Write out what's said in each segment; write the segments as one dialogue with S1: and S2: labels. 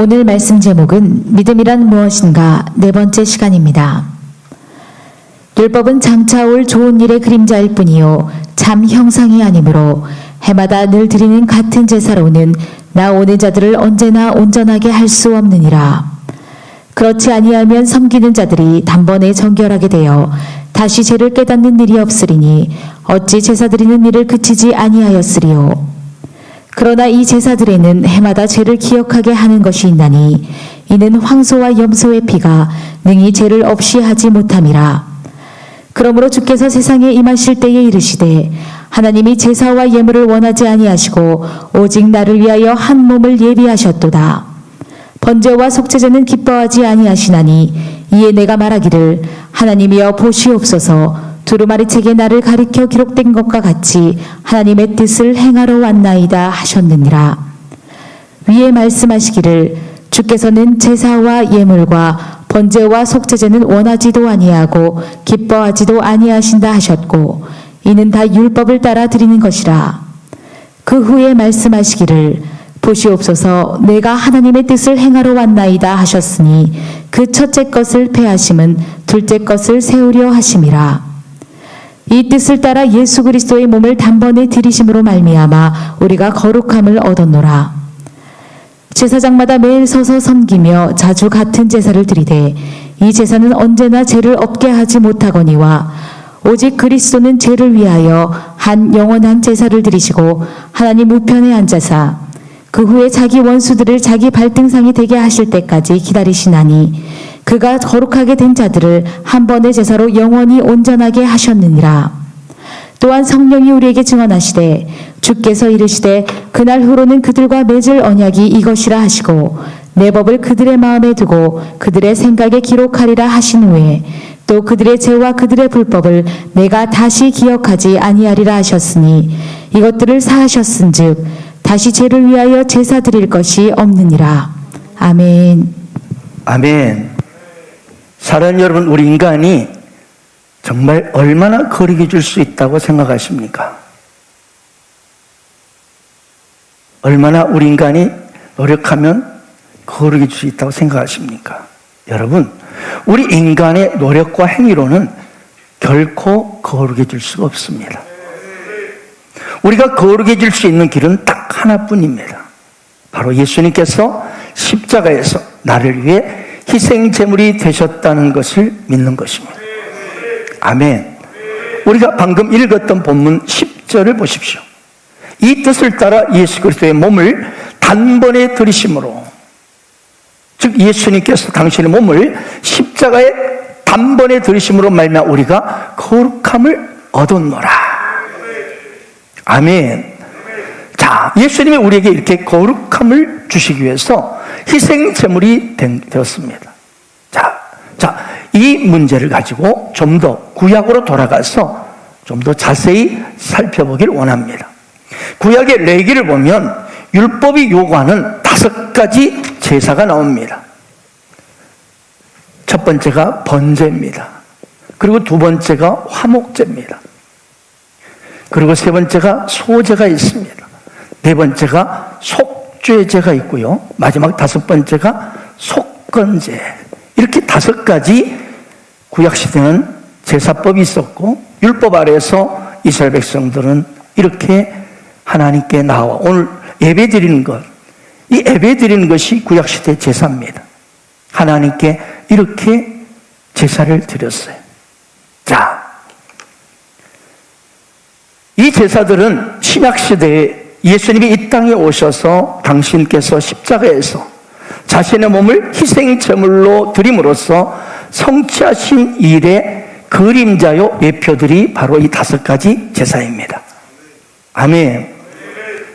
S1: 오늘 말씀 제목은 믿음이란 무엇인가 네 번째 시간입니다. 율법은 장차 올 좋은 일의 그림자일 뿐이요 참 형상이 아니므로 해마다 늘 드리는 같은 제사로는 나오는 자들을 언제나 온전하게 할 수 없느니라. 그렇지 아니하면 섬기는 자들이 단번에 정결하게 되어 다시 죄를 깨닫는 일이 없으리니 어찌 제사 드리는 일을 그치지 아니하였으리요. 그러나 이 제사들에는 해마다 죄를 기억하게 하는 것이 있나니 이는 황소와 염소의 피가 능히 죄를 없이 하지 못함이라. 그러므로 주께서 세상에 임하실 때에 이르시되 하나님이 제사와 예물을 원하지 아니하시고 오직 나를 위하여 한 몸을 예비하셨도다. 번제와 속죄제는 기뻐하지 아니하시나니 이에 내가 말하기를 하나님이여 보시옵소서 두루마리 책에 나를 가리켜 기록된 것과 같이 하나님의 뜻을 행하러 왔나이다 하셨느니라. 위에 말씀하시기를 주께서는 제사와 예물과 번제와 속죄제는 원하지도 아니하고 기뻐하지도 아니하신다 하셨고 이는 다 율법을 따라 드리는 것이라. 그 후에 말씀하시기를 보시옵소서 내가 하나님의 뜻을 행하러 왔나이다 하셨으니 그 첫째 것을 폐하심은 둘째 것을 세우려 하심이라. 이 뜻을 따라 예수 그리스도의 몸을 단번에 들이심으로 말미암아 우리가 거룩함을 얻었노라. 제사장마다 매일 서서 섬기며 자주 같은 제사를 드리되 이 제사는 언제나 죄를 없게 하지 못하거니와 오직 그리스도는 죄를 위하여 한 영원한 제사를 드리시고 하나님 우편에 앉아사 그 후에 자기 원수들을 자기 발등상이 되게 하실 때까지 기다리시나니 그가 거룩하게 된 자들을 한 번의 제사로 영원히 온전하게 하셨느니라. 또한 성령이 우리에게 증언하시되 주께서 이르시되 그날 후로는 그들과 맺을 언약이 이것이라 하시고 내 법을 그들의 마음에 두고 그들의 생각에 기록하리라 하신 후에 또 그들의 죄와 그들의 불법을 내가 다시 기억하지 아니하리라 하셨으니 이것들을 사하셨은즉 다시 죄를 위하여 제사 드릴 것이 없느니라. 아멘.
S2: 아멘. 사랑하는 여러분, 우리 인간이 정말 얼마나 거룩해질 수 있다고 생각하십니까? 얼마나 우리 인간이 노력하면 거룩해질 수 있다고 생각하십니까? 여러분, 우리 인간의 노력과 행위로는 결코 거룩해질 수가 없습니다. 우리가 거룩해질 수 있는 길은 딱 하나뿐입니다. 바로 예수님께서 십자가에서 나를 위해 희생제물이 되셨다는 것을 믿는 것입니다. 아멘. 우리가 방금 읽었던 본문 10절을 보십시오. 이 뜻을 따라 예수 그리스도의 몸을 단번에 들이심으로, 즉 예수님께서 당신의 몸을 십자가에 단번에 들이심으로 말미암아 우리가 거룩함을 얻었노라. 아멘. 자, 예수님이 우리에게 이렇게 거룩함을 주시기 위해서 희생제물이 되었습니다. 자, 이 문제를 가지고 좀 더 구약으로 돌아가서 좀 더 자세히 살펴보길 원합니다. 구약의 레위기를 보면 율법이 요구하는 5가지 제사가 나옵니다. 첫 번째가 번제입니다. 그리고 두 번째가 화목제입니다. 그리고 세 번째가 소제가 있습니다. 네 번째가 속죄제가 있고요. 마지막 5번째가 속건제. 이렇게 5가지 구약시대는 제사법이 있었고 율법 아래에서 이스라엘 백성들은 이렇게 하나님께 나와 오늘 예배 드리는 것, 이 예배 드리는 것이 구약시대 제사입니다. 하나님께 이렇게 제사를 드렸어요. 자, 이 제사들은 신약시대에 예수님이 이 땅에 오셔서 당신께서 십자가에서 자신의 몸을 희생제물로 드림으로써 성취하신 일의 그림자요 예표들이 바로 이 5가지 제사입니다. 아멘.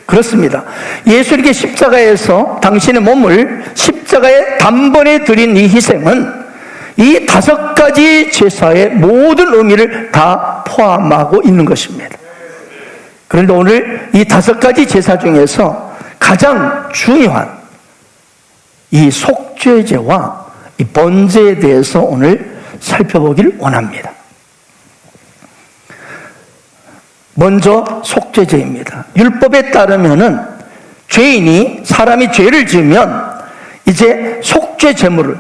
S2: 그렇습니다. 예수님께 십자가에서 당신의 몸을 십자가에 단번에 드린 이 희생은 이 5가지 제사의 모든 의미를 다 포함하고 있는 것입니다. 그런데 오늘 이 5가지 제사 중에서 가장 중요한 이 속죄제와 이 번제에 대해서 오늘 살펴보길 원합니다. 먼저 속죄제입니다. 율법에 따르면은 사람이 죄를 지으면 이제 속죄 제물을,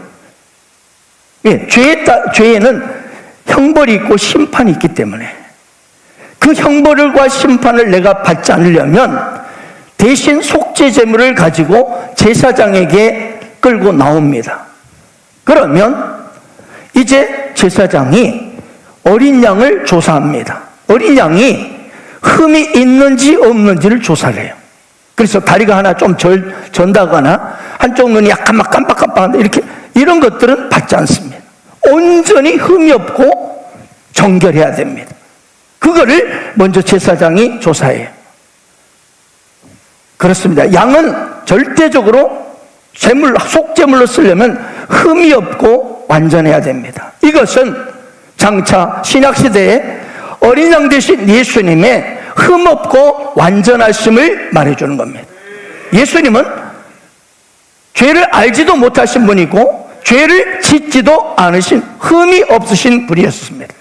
S2: 죄에는 형벌이 있고 심판이 있기 때문에 그 형벌과 심판을 내가 받지 않으려면 대신 속죄 제물을 가지고 제사장에게 끌고 나옵니다. 그러면 이제 제사장이 어린 양을 조사합니다. 어린 양이 흠이 있는지 없는지를 조사를 해요. 그래서 다리가 하나 좀 전다거나 한쪽 눈이 약간 막 깜빡깜빡한다, 이런 것들은 받지 않습니다. 온전히 흠이 없고 정결해야 됩니다. 그거를 먼저 제사장이 조사해요. 그렇습니다. 양은 절대적으로 속죄물로 쓰려면 흠이 없고 완전해야 됩니다. 이것은 장차 신약시대에 어린 양 대신 예수님의 흠없고 완전하심을 말해주는 겁니다. 예수님은 죄를 알지도 못하신 분이고 죄를 짓지도 않으신 흠이 없으신 분이었습니다.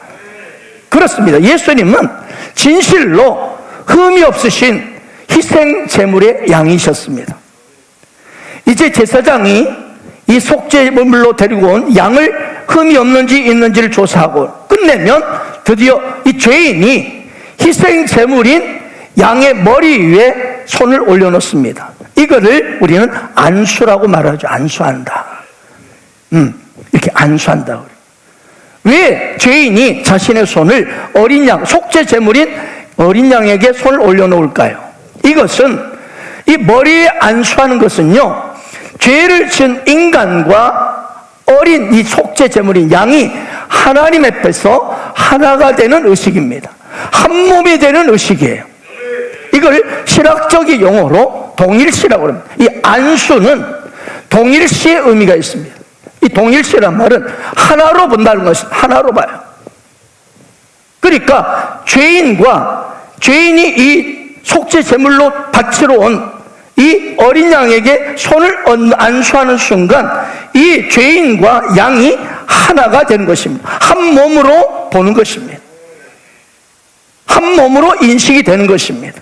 S2: 그렇습니다. 예수님은 진실로 흠이 없으신 희생 제물의 양이셨습니다. 이제 제사장이 이 속죄물로 데리고 온 양을 흠이 없는지 있는지를 조사하고 끝내면 드디어 이 죄인이 희생 제물인 양의 머리 위에 손을 올려놓습니다. 이거를 우리는 안수라고 말하죠. 안수한다. 이렇게 안수한다. 왜 죄인이 자신의 손을 어린 양, 속죄 제물인 어린 양에게 손을 올려놓을까요? 이것은, 이 머리에 안수하는 것은요, 죄를 지은 인간과 어린 이 속죄 제물인 양이 하나님 앞에서 하나가 되는 의식입니다. 한 몸이 되는 의식이에요. 이걸 신학적인 용어로 동일시라고 합니다. 이 안수는 동일시의 의미가 있습니다. 이 동일시란 말은 하나로 본다는 것입니다. 하나로 봐요. 그러니까 죄인이 이 속죄 제물로 바치러 온 이 어린 양에게 손을 안수하는 순간 이 죄인과 양이 하나가 되는 것입니다. 한 몸으로 보는 것입니다. 한 몸으로 인식이 되는 것입니다.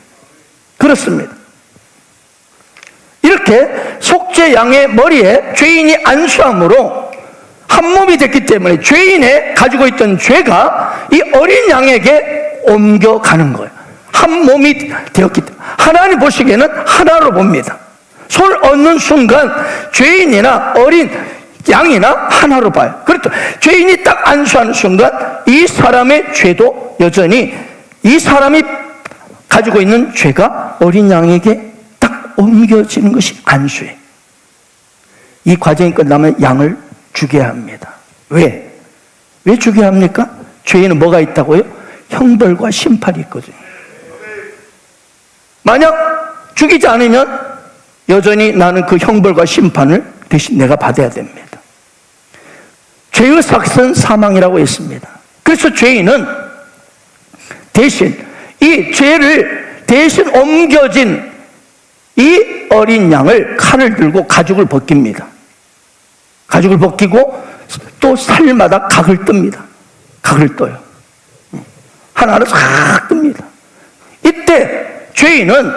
S2: 그렇습니다. 이렇게 속죄 양의 머리에 죄인이 안수함으로 한 몸이 됐기 때문에 죄인의 가지고 있던 죄가 이 어린 양에게 옮겨가는 거예요. 한 몸이 되었기 때문에 하나님 보시기에는 하나로 봅니다. 손을 얹는 순간 죄인이나 어린 양이나 하나로 봐요. 그렇죠. 죄인이 딱 안수하는 순간 이 사람의 죄도 여전히 이 사람이 가지고 있는 죄가 어린 양에게 딱 옮겨지는 것이 안수예요. 이 과정이 끝나면 양을 죽여야 합니다. 왜? 왜 죽여야 합니까? 죄에는 뭐가 있다고요? 형벌과 심판이 있거든요. 만약 죽이지 않으면 여전히 나는 그 형벌과 심판을 대신 내가 받아야 됩니다. 죄의 삭은 사망이라고 했습니다. 그래서 죄인은 대신 이 죄를 대신 옮겨진 이 어린 양을 칼을 들고 가죽을 벗깁니다. 가죽을 벗기고 또 살마다 각을 뜹니다. 각을 떠요. 하나하나 싹 뜹니다. 이때 죄인은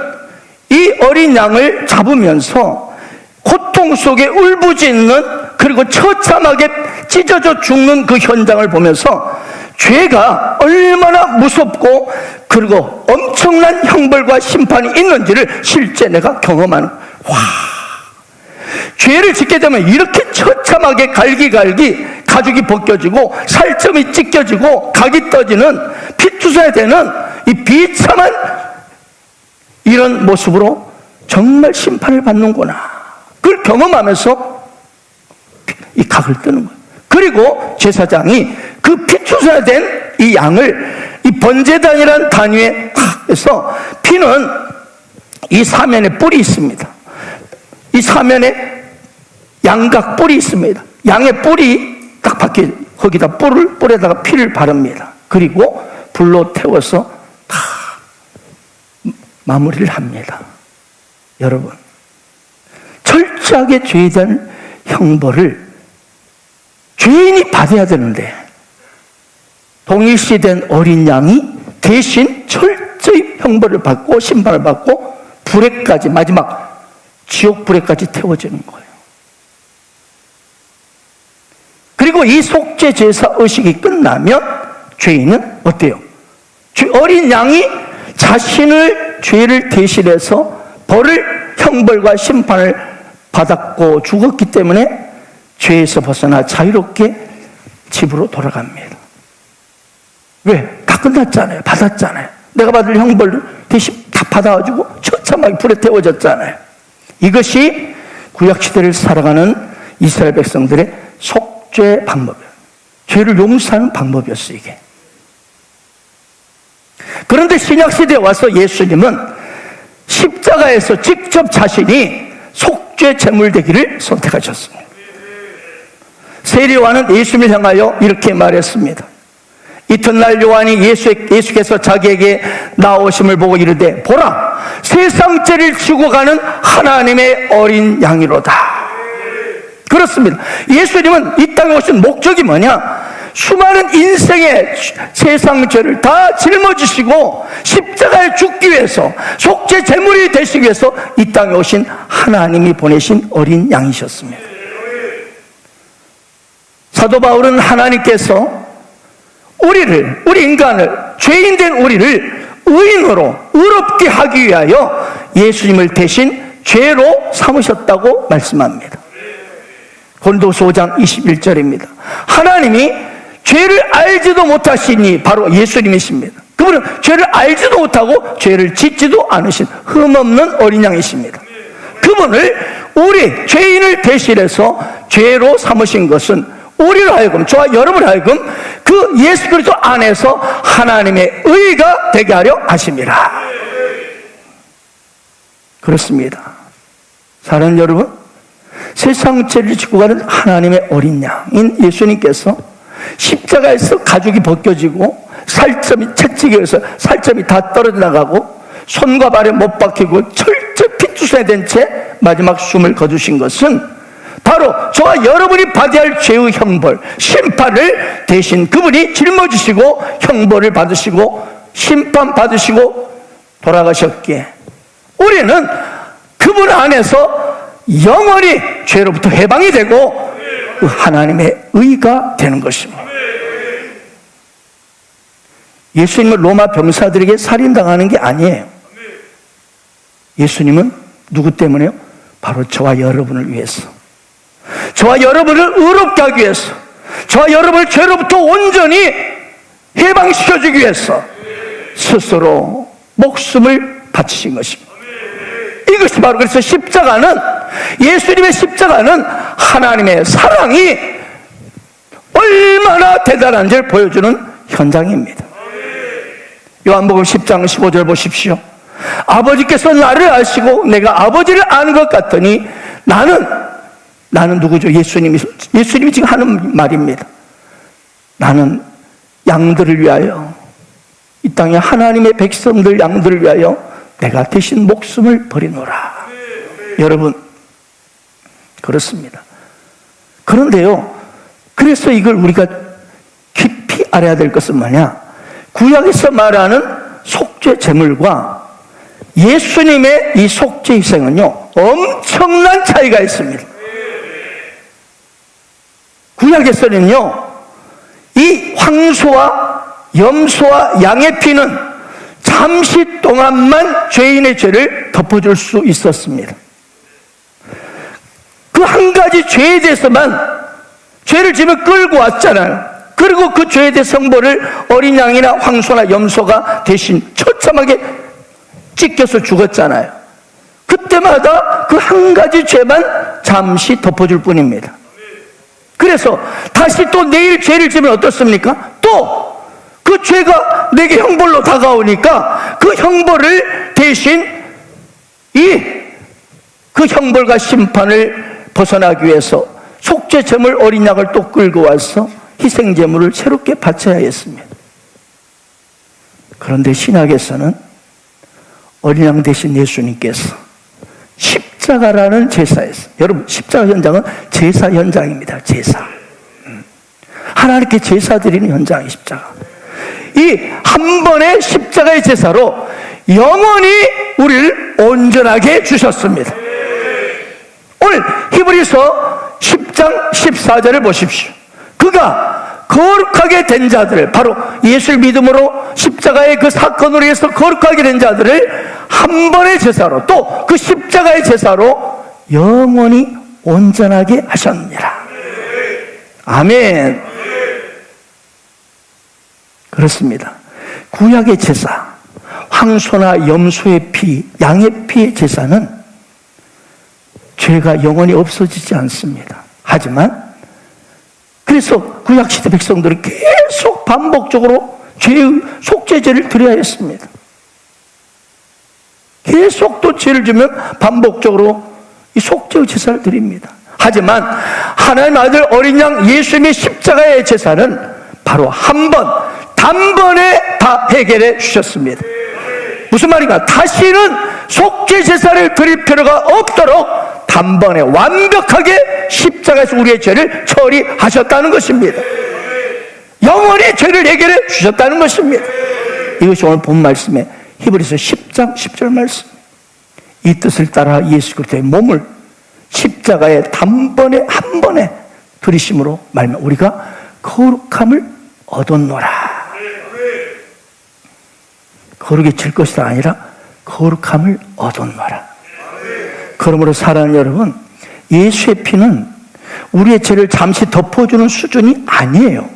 S2: 이 어린 양을 잡으면서 고통 속에 울부짖는, 그리고 처참하게 찢어져 죽는 그 현장을 보면서 죄가 얼마나 무섭고 그리고 엄청난 형벌과 심판이 있는지를 실제 내가 경험하는, 죄를 짓게 되면 이렇게 처참하게 갈기갈기 가죽이 벗겨지고 살점이 찢겨지고 각이 떠지는, 피투사야 되는 이 비참한 이런 모습으로 정말 심판을 받는구나, 그걸 경험하면서 이 각을 뜨는 거예요. 그리고 제사장이 그 피투사야 된 이 양을 이 번제단이라는 단위에 해서, 피는 이 사면에 뿔이 있습니다. 이 사면에 양각 뿔이 있습니다. 양의 뿔이 딱 박혀, 거기다 뿔에다가 피를 바릅니다. 그리고 불로 태워서 다 마무리를 합니다. 여러분, 철저하게 죄에 대한 형벌을 죄인이 받아야 되는데, 동일시된 어린 양이 대신 철저히 형벌을 받고 심판을 받고 불에까지, 마지막 지옥 불에까지 태워지는 거예요. 그리고 이 속죄 제사 의식이 끝나면 죄인은 어때요? 어린 양이 자신을 죄를 대신해서 벌을, 형벌과 심판을 받았고 죽었기 때문에 죄에서 벗어나 자유롭게 집으로 돌아갑니다. 왜? 다 끝났잖아요. 받았잖아요. 내가 받을 형벌을 대신 다 받아가지고 처참하게 불에 태워졌잖아요. 이것이 구약시대를 살아가는 이스라엘 백성들의 속죄 방법이에요. 죄를 용서하는 방법이었어요, 이게. 그런데 신약시대에 와서 예수님은 십자가에서 직접 자신이 속죄 제물 되기를 선택하셨습니다. 세리요한은 예수님을 향하여 이렇게 말했습니다. 이튿날 요한이 예수께서 자기에게 나오심을 보고 이르되 보라, 세상 죄를 지고 가는 하나님의 어린 양이로다. 그렇습니다. 예수님은 이 땅에 오신 목적이 뭐냐? 수많은 인생의 세상 죄를 다 짊어지시고 십자가에 죽기 위해서, 속죄 제물이 되시기 위해서 이 땅에 오신 하나님이 보내신 어린 양이셨습니다. 사도 바울은 하나님께서 우리 인간을, 죄인된 우리를 의인으로 의롭게 하기 위하여 예수님을 대신 죄로 삼으셨다고 말씀합니다. 고린도서 5장 21절입니다. 하나님이 죄를 알지도 못하시니 바로 예수님이십니다. 그분은 죄를 알지도 못하고 죄를 짓지도 않으신 흠없는 어린 양이십니다. 그분을 우리 죄인을 대신해서 죄로 삼으신 것은 우리를 하여금, 저와 여러분을 하여금 그 예수 그리스도 안에서 하나님의 의가 되게 하려 하십니다. 그렇습니다. 사랑하는 여러분, 세상 죄를 지고 가는 하나님의 어린 양인 예수님께서 십자가에서 가죽이 벗겨지고 살점이 채찍에서 살점이 다 떨어져 나가고 손과 발에 못 박히고 철저히 피투성이 된 채 마지막 숨을 거두신 것은 바로 저와 여러분이 받아야 할 죄의 형벌, 심판을 대신 그분이 짊어지시고 형벌을 받으시고 심판 받으시고 돌아가셨기에 우리는 그분 안에서 영원히 죄로부터 해방이 되고 그 하나님의 의가 되는 것입니다. 예수님은 로마 병사들에게 살인당하는 게 아니에요. 예수님은 누구 때문에요? 바로 저와 여러분을 위해서, 저와 여러분을 의롭게 하기 위해서, 저와 여러분을 죄로부터 온전히 해방시켜주기 위해서 스스로 목숨을 바치신 것입니다. 이것이 바로, 그래서 십자가는, 예수님의 십자가는 하나님의 사랑이 얼마나 대단한지를 보여주는 현장입니다. 요한복음 10장 15절 보십시오. 아버지께서 나를 아시고 내가 아버지를 아는 것 같더니 나는 누구죠? 예수님이 지금 하는 말입니다. 나는 양들을 위하여, 이 땅에 하나님의 백성들 양들을 위하여 내가 대신 목숨을 버리노라. 여러분, 그렇습니다. 그런데요, 그래서 이걸 우리가 깊이 알아야 될 것은 뭐냐? 구약에서 말하는 속죄 제물과 예수님의 이 속죄 희생은요, 엄청난 차이가 있습니다. 구약에서는요, 이 황소와 염소와 양의 피는 잠시 동안만 죄인의 죄를 덮어줄 수 있었습니다. 그 한 가지 죄에 대해서만, 죄를 지면 끌고 왔잖아요. 그리고 그 죄에 대해 성벌을 어린 양이나 황소나 염소가 대신 처참하게 찢겨서 죽었잖아요. 그때마다 그 한 가지 죄만 잠시 덮어줄 뿐입니다. 그래서 다시 또 내일 죄를 지면 어떻습니까? 또 그 죄가 내게 형벌로 다가오니까 그 형벌을 대신 그 형벌과 심판을 벗어나기 위해서 속죄 제물 어린 양을 또 끌고 와서 희생 제물을 새롭게 바쳐야 했습니다. 그런데 신약에서는 어린 양 대신 예수님께서 십자가라는 제사에서, 여러분, 십자가 현장은 제사 현장입니다. 제사. 하나님께 제사 드리는 현장이 십자가. 이 한 번의 십자가의 제사로 영원히 우리를 온전하게 해주셨습니다. 오늘 히브리서 10장 14절을 보십시오. 그가 거룩하게 된 자들을, 바로 예수를 믿음으로 십자가의 그 사건으로 해서 거룩하게 된 자들을 한 번의 제사로, 또 그 십자가의 제사로 영원히 온전하게 하셨느니라. 아멘. 그렇습니다. 구약의 제사, 황소나 염소의 피, 양의 피의 제사는 죄가 영원히 없어지지 않습니다. 하지만 그래서 구약시대 백성들은 계속 반복적으로 죄의 속죄제를 드려야 했습니다. 계속 또 죄를 지면 반복적으로 이 속죄의 제사를 드립니다. 하지만 하나님 아들 어린 양 예수님의 십자가의 제사는 바로 한 번, 단번에 다 해결해 주셨습니다. 무슨 말인가? 다시는 속죄 제사를 드릴 필요가 없도록 단번에 완벽하게 십자가에서 우리의 죄를 처리하셨다는 것입니다. 영원히 죄를 해결해 주셨다는 것입니다. 이것이 오늘 본 말씀의 히브리서 10장 10절 말씀. 이 뜻을 따라 예수 그리스도의 몸을 십자가에 단번에 한 번에 들이심으로 말하면 우리가 거룩함을 얻었노라. 거룩해질 것이다 아니라 거룩함을 얻었노라. 그러므로 사랑하는 여러분, 예수의 피는 우리의 죄를 잠시 덮어주는 수준이 아니에요.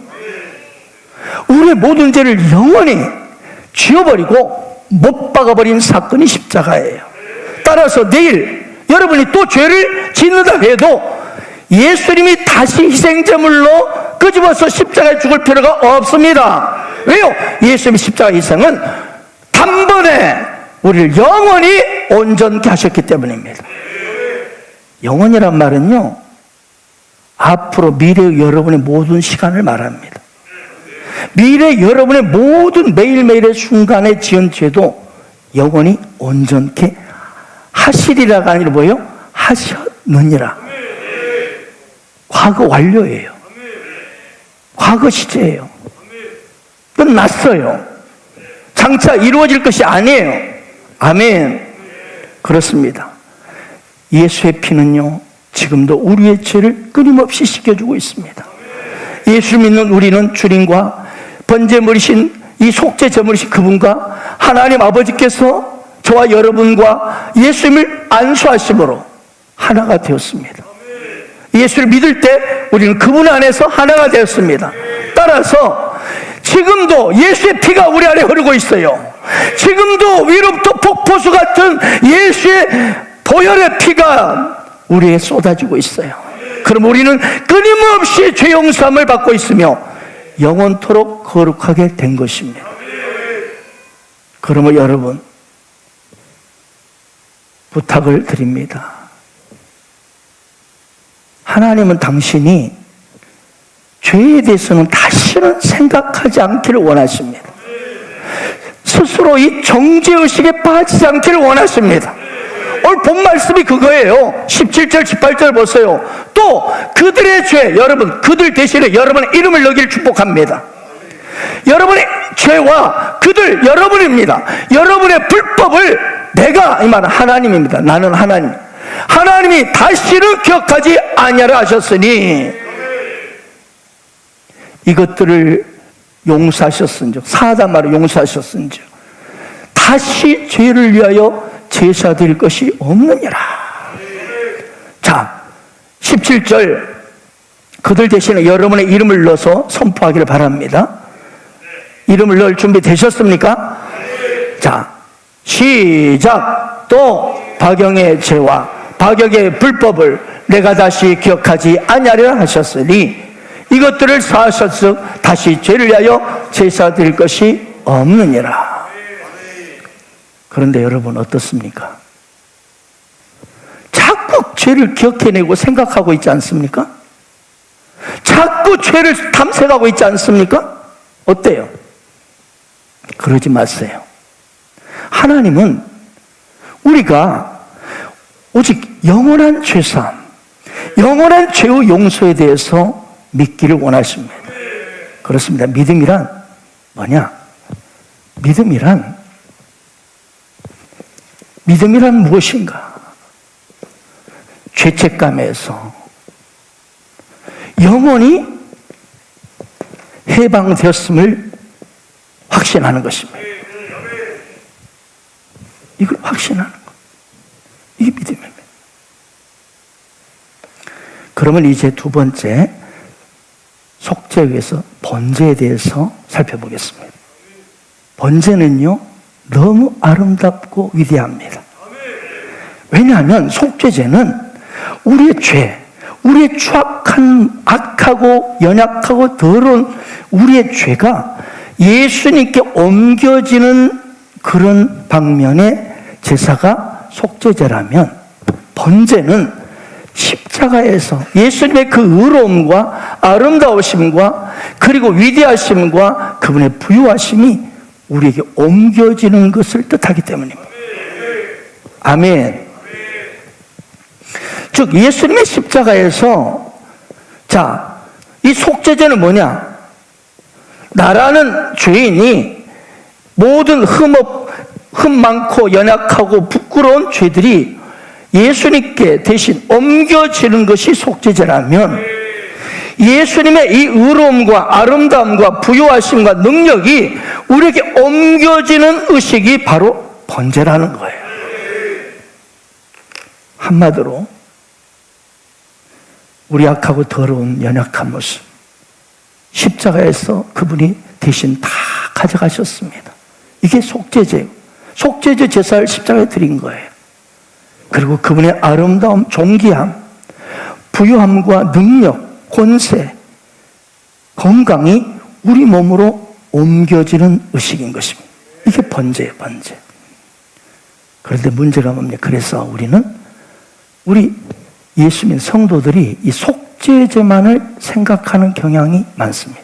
S2: 우리의 모든 죄를 영원히 지워버리고 못 박아버린 사건이 십자가예요. 따라서 내일 여러분이 또 죄를 짓는다 해도 예수님이 다시 희생제물로 끄집어서 십자가에 죽을 필요가 없습니다. 왜요? 예수님의 십자가 희생은 단번에 우리를 영원히 온전케 하셨기 때문입니다. 영원이란 말은요, 앞으로 미래의 여러분의 모든 시간을 말합니다. 미래 여러분의 모든 매일매일의 순간에 지은 죄도 영원히 온전케 하시리라가 아니라 뭐예요? 하셨느니라. 과거 완료예요. 과거 시제예요. 끝났어요. 장차 이루어질 것이 아니에요. 아멘. 그렇습니다. 예수의 피는요, 지금도 우리의 죄를 끊임없이 씻겨주고 있습니다. 예수 믿는 우리는 주님과 번제물이신 이 속죄 제물이신 그분과 하나님 아버지께서 저와 여러분과 예수님을 안수하심으로 하나가 되었습니다. 예수를 믿을 때 우리는 그분 안에서 하나가 되었습니다. 따라서 지금도 예수의 피가 우리 안에 흐르고 있어요. 지금도 위로부터 폭포수 같은 예수의 보혈의 피가 우리에 쏟아지고 있어요. 그럼 우리는 끊임없이 죄 용서함을 받고 있으며 영원토록 거룩하게 된 것입니다. 그러면 여러분, 부탁을 드립니다. 하나님은 당신이 죄에 대해서는 다시는 생각하지 않기를 원하십니다. 스스로 이 정죄의식에 빠지지 않기를 원하십니다. 오늘 본 말씀이 그거예요. 17절 18절 보세요. 또 그들의 죄, 여러분 그들 대신에 여러분의 이름을 넣기를 축복합니다. 여러분의 죄와 그들 여러분입니다. 여러분의 불법을 내가, 이 말은 하나님입니다. 나는 하나님. 하나님이 다시는 기억하지 아니하라 하셨으니 이것들을 용서하셨은즉, 사하다 말을 용서하셨은즉 다시 죄를 위하여 제사 드릴 것이 없느니라. 자, 17절 그들 대신에 여러분의 이름을 넣어서 선포하기를 바랍니다. 이름을 넣을 준비 되셨습니까? 자, 시작. 또 박영의 죄와 박영의 불법을 내가 다시 기억하지 아니하리라 하셨으니 이것들을 사하셨으 다시 죄를 위하여 제사 드릴 것이 없느니라. 그런데 여러분 어떻습니까? 자꾸 죄를 기억해내고 생각하고 있지 않습니까? 자꾸 죄를 탐색하고 있지 않습니까? 어때요? 그러지 마세요. 하나님은 우리가 오직 영원한 죄사함, 영원한 죄의 용서에 대해서 믿기를 원하십니다. 그렇습니다. 믿음이란 뭐냐? 믿음이란 무엇인가? 죄책감에서 영원히 해방되었음을 확신하는 것입니다. 이걸 확신하는 것. 이게 믿음입니다. 그러면 이제 두 번째, 속죄에 의해서 번제에 대해서 살펴보겠습니다. 번제는요, 너무 아름답고 위대합니다. 왜냐하면 속죄제는 우리의 죄, 우리의 추악한, 악하고 연약하고 더러운 우리의 죄가 예수님께 옮겨지는 그런 방면의 제사가 속죄제라면, 번제는 십자가에서 예수님의 그 의로움과 아름다우심과 그리고 위대하심과 그분의 부유하심이 우리에게 옮겨지는 것을 뜻하기 때문입니다. 아멘. 즉 예수님의 십자가에서, 자, 이 속죄제는 뭐냐? 나라는 죄인이 모든 흠 많고 연약하고 부끄러운 죄들이 예수님께 대신 옮겨지는 것이 속죄제라면, 예수님의 이 의로움과 아름다움과 부유하심과 능력이 우리에게 옮겨지는 의식이 바로 번제라는 거예요. 한마디로 우리 악하고 더러운 연약한 모습, 십자가에서 그분이 대신 다 가져가셨습니다. 이게 속죄제예요. 속죄제 제사를 십자가에 드린 거예요. 그리고 그분의 아름다움, 존귀함, 부유함과 능력, 권세, 건강이 우리 몸으로 옮겨지는 의식인 것입니다. 이게 번제예요, 번제. 그런데 문제가 뭡니까? 그래서 우리 예수님 성도들이 이 속죄제만을 생각하는 경향이 많습니다.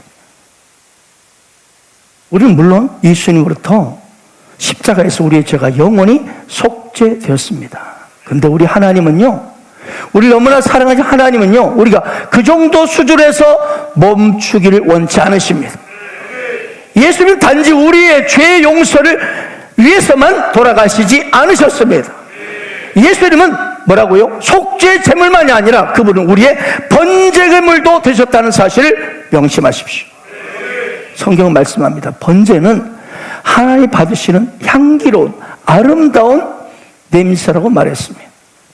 S2: 우리는 물론 예수님으로부터 십자가에서 우리의 죄가 영원히 속죄되었습니다. 그런데 우리 하나님은요, 우리 너무나 사랑하는 하나님은요, 우리가 그 정도 수준에서 멈추기를 원치 않으십니다. 예수님 단지 우리의 죄 용서를 위해서만 돌아가시지 않으셨습니다. 예수님은 뭐라고요? 속죄 제물만이 아니라 그분은 우리의 번제 제물도 되셨다는 사실을 명심하십시오. 성경은 말씀합니다. 번제는 하나님 받으시는 향기로운 아름다운 냄새라고 말했습니다.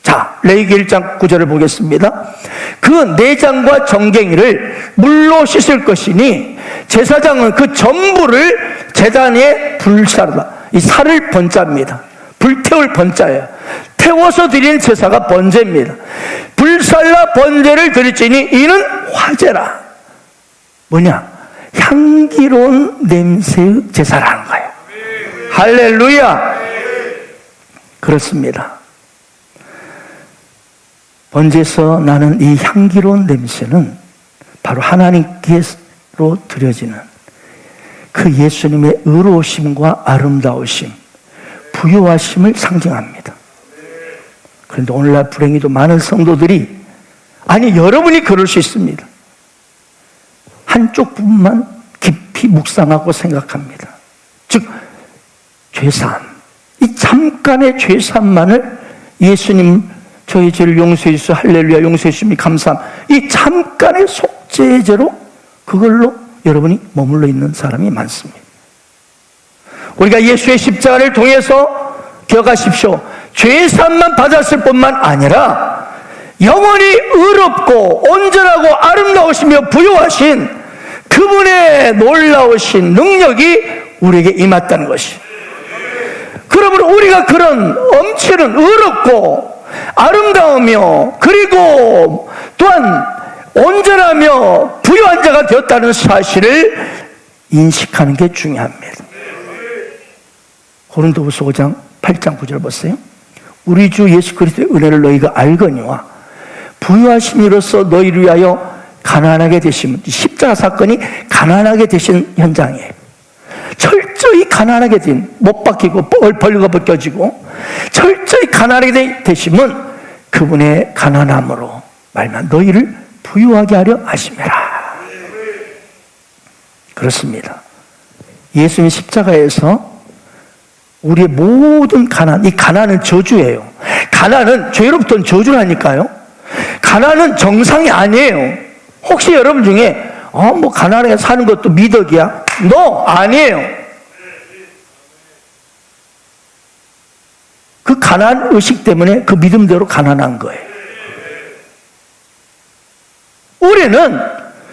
S2: 자, 레위기 1장 9절을 보겠습니다. 그 내장과 정갱이를 물로 씻을 것이니 제사장은 그 전부를 제단에 불사르다. 이 살을 번자입니다. 불태울 번자예요. 태워서 드리는 제사가 번제입니다. 불살라 번제를 드릴지니 이는 화제라. 뭐냐? 향기로운 냄새의 제사라는 거예요. 할렐루야. 그렇습니다. 번제에서 나는 이 향기로운 냄새는 바로 하나님께로 드려지는 그 예수님의 의로우심과 아름다우심, 부유하심을 상징합니다. 그런데 오늘날 불행히도 많은 성도들이, 아니 여러분이 그럴 수 있습니다. 한쪽 부분만 깊이 묵상하고 생각합니다. 즉 죄사함, 이 잠깐의 죄사함만을 예수님 저희 죄를 용서해 주시오, 할렐루야 용서해 주시니 감사함, 이 잠깐의 속죄제로 그걸로 여러분이 머물러 있는 사람이 많습니다. 우리가 예수의 십자가를 통해서 기억하십시오. 죄사함만 받았을 뿐만 아니라 영원히 의롭고 온전하고 아름다우시며 부유하신 그분의 놀라우신 능력이 우리에게 임했다는 것이. 그러므로 우리가 그런 엄청난 의롭고 아름다우며 그리고 또한 온전하며 부유한 자가 되었다는 사실을 인식하는 게 중요합니다. 고린도후서 5장 8장 9절 보세요. 우리 주 예수 그리스도의 은혜를 너희가 알거니와 부유하심으로써 너희를 위하여 가난하게 되신, 십자가 사건이 가난하게 되신 현장이에요. 철저히 가난하게 된, 못 박히고 벌거벗 벗겨지고 철저히 가난하게 되심은 그분의 가난함으로 말만 너희를 부유하게 하려 하심이라. 그렇습니다. 예수님 십자가에서 우리의 모든 가난, 이 가난은 저주예요. 가난은 죄로부터는 저주라니까요. 가난은 정상이 아니에요. 혹시 여러분 중에 뭐 가난하게 사는 것도 미덕이야? 아니에요. 그 가난 의식 때문에 그 믿음대로 가난한 거예요.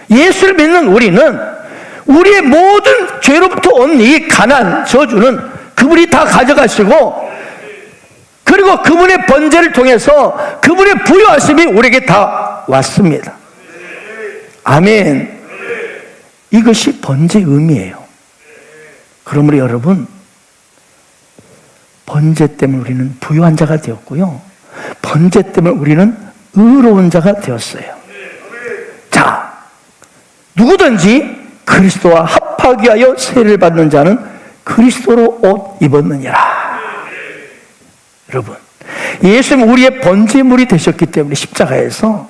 S2: 예수를 믿는 우리는 우리의 모든 죄로부터 온 이 가난, 저주는 그분이 다 가져가시고, 그리고 그분의 번제를 통해서 그분의 부요하심이 우리에게 다 왔습니다. 아멘. 이것이 번제의 의미예요. 그러므로 여러분, 번제 때문에 우리는 부요한 자가 되었고요, 번제 때문에 우리는 의로운 자가 되었어요. 자, 누구든지 그리스도와 합하기 위하여 세례를 받는 자는 그리스도로 옷 입었느니라. 여러분, 예수님은 우리의 번제물이 되셨기 때문에 십자가에서